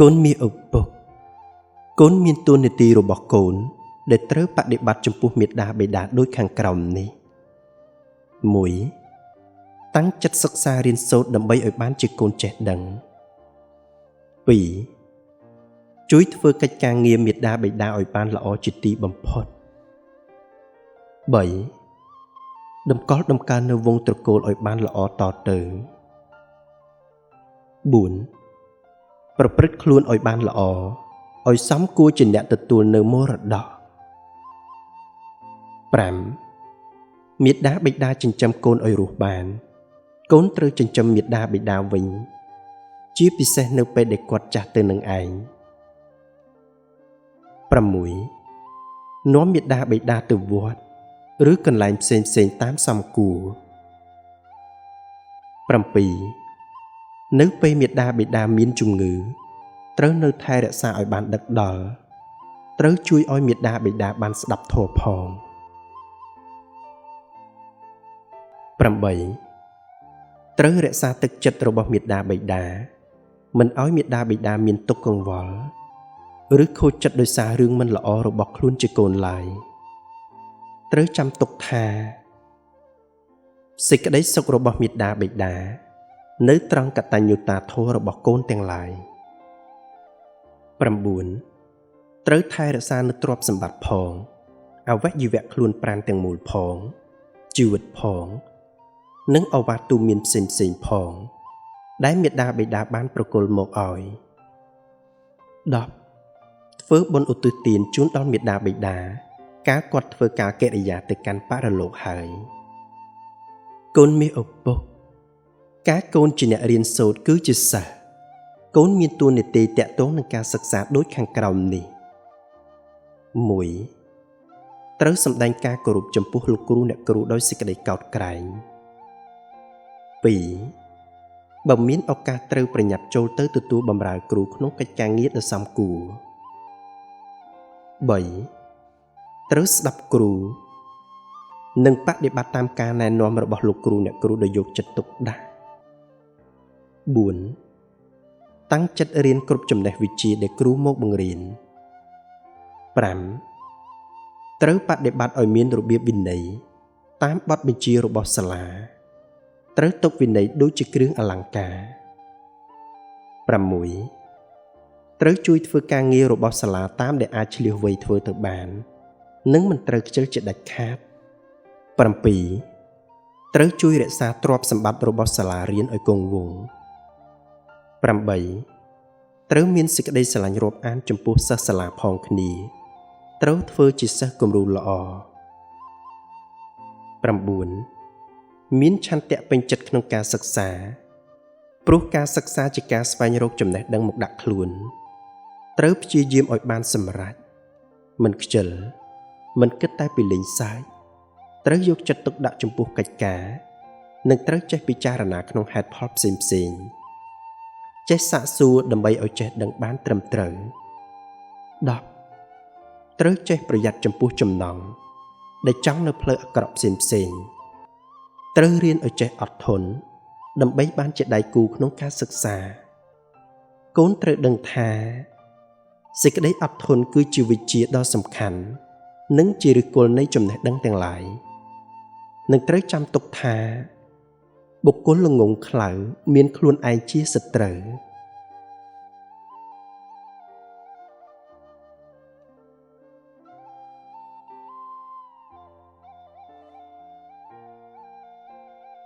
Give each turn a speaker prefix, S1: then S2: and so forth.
S1: កូនមានឪពុកកូនមានតួនាទីរបស់កូនដែលត្រូវបដិបត្តិចំពោះមាតាបិតាដូចខាងក្រោមនេះ 1. តាំងចិត្តសិក្សារៀនសូត្រដើម្បីឲ្យបានជាកូនចេះដឹង 2. ជួយធ្វើកិច្ចការងារមាតាបិតាឲ្យបានល្អជាទីបំផុត 3. តម្កល់តម្កើងនៅវង្សត្រកូលឲ្យបានល្អតទៅ 4. ប្រព្រឹត្តខ្លួនឲ្យបានល្អឲ្យសមគួរជាអ្នកទទួលនៅមរតក 5. មាតាបិតាចិញ្ចឹមកូនឲ្យរស់បានកូនត្រូវចិញ្ចឹមមាតាបិតាវិញជាពិសេសនៅពេលដែលគាត់ចាស់ទៅនឹងឯង 6. នាំមាតាបិតាទៅវត្តឬកន្លែងផ្សេងៗតាមសមគួរ 7. នៅពេលមាតាបិតាមានជំងឺត្រូវនៅថែរក្សាឲ្យបានដឹកដល់ត្រូវជួយឲ្យមាតាបិតាបានស្ដាប់ធម៌ផង 8. ត្រូវរក្សាទឹកចិត្តរបស់មាតាបិតាមិនឲ្យមាតាបិតាមានទុក្ខកង្វល់ឬខូចចិត្តដោយសាររឿងមិនល្អរបស់ខ្លួនជាកូនឡើយត្រូវចាំទុកថាសេចក្តីសុខរបស់មាតាបិតានៅត្រង់កតញ្ញូតាធម៌របស់កូនទាំងឡាយ 9. ត្រូវថែរក្សានូវទ្រព្យសម្បត្តិផងអវយវៈខ្លួនប្រាណទាំងមូលផងជីវិតផងនិងអវាទទូមានផ្សេងៗផងដែលមាតាបិតាបានប្រគល់មកឲ្យ 10. ធ្វើបុណ្យឧទ្ទិសទានជូនដល់មាតាបិតាការគាត់ធ្វើការកិរិយាទៅកាន់បរលោកហើយកូនមានឪពុកការកូនជាអ្នករៀនសូត្រគឺជាសិស្សកូនមានតួនាទីតាក់ទងនឹងការសិក្សាដូចខាងក្រោមនេះ 1. ត្រូវសម្ដែងការគោរពចំពោះលោកគ្រូអ្នកគ្រូដោយសេចក្តីកោតក្រែង 2. បើមានឱកាសត្រូវប្រញាប់ចូលទៅទទួលបម្រើគ្រូក្នុងកិច្ចការងារដ៏សមគួរ 3. ត្រូវស្ដាប់គ្រូនិងបដិបត្តិតាមការណែនាំរបស់លោកគ្រូអ្នកគ្រូដោយយកចិត្តទុកដាក់ 4. តាំងចិត្តរៀនគ្រប់ចំណេះវិជ្ជាដែលគ្រូមកបង្រៀន 5. ត្រូវបដិបត្តិឲ្យមានរបៀបវិន័យតាមបទបញ្ជារបស់សាលាត្រូវទុកវិន័យដូចជាគ្រឿងអលង្ការ 6. ត្រូវជួយធ្វើការងាររបស់សាលាតាមដែលអាចឆ្លៀសវៃធ្វើទៅបាននិងមិនត្រូវខ្ជិលជាដាច់ខាត 7. ត្រូវជួយរក្សាទ្រព្យសម្បត្តិរបស់សាលារៀនឲ្យគង់វង្ស 8. ត្រូវមានសេចក្តីស្រឡាញ់រាប់អានចំពោះសិស្សសាលាផងគ្នាត្រូវធ្វើជាសិស្សគំរូល្អ 9. មានឆន្ទៈពេញចិត្តក្នុងការសិក្សាព្រោះការសិក្សាជាការស្វែងរកចំណេះដឹងមកដាក់ខ្លួនត្រូវព្យាយាមឲ្យបានសម្រេចមិនខ្ជិលមិនគិតតែពីលេងសើចត្រូវយកចិត្តទុកដាក់ចំពោះកិច្ចការនិងត្រូវចេះពិចារណាក្នុងហេតុផលផ្សេងៗចេះសាកសួរដើម្បីឲ្យចេះដឹងបានត្រឹមត្រូវ 10. ត្រូវចេះប្រយ័ត្នចំពោះចំណង់ដែលចង់នៅផ្លូវអាក្រក់ផ្សេងៗត្រូវរៀនឲ្យចេះអត់ធន់ដើម្បីបានជាដៃគូក្នុងការសិក្សាកូនត្រូវដឹងថាសេចក្តីអត់ធន់គឺជាវិជ្ជាដ៏សំខាន់និងជាឫសគល់នៃចំណេះដឹងទាំងឡាយនិងត្រូវចាំទុកថាបុគ្គលល្ងង់ខ្លៅមានខ្លួនឯងជាសត្រូវ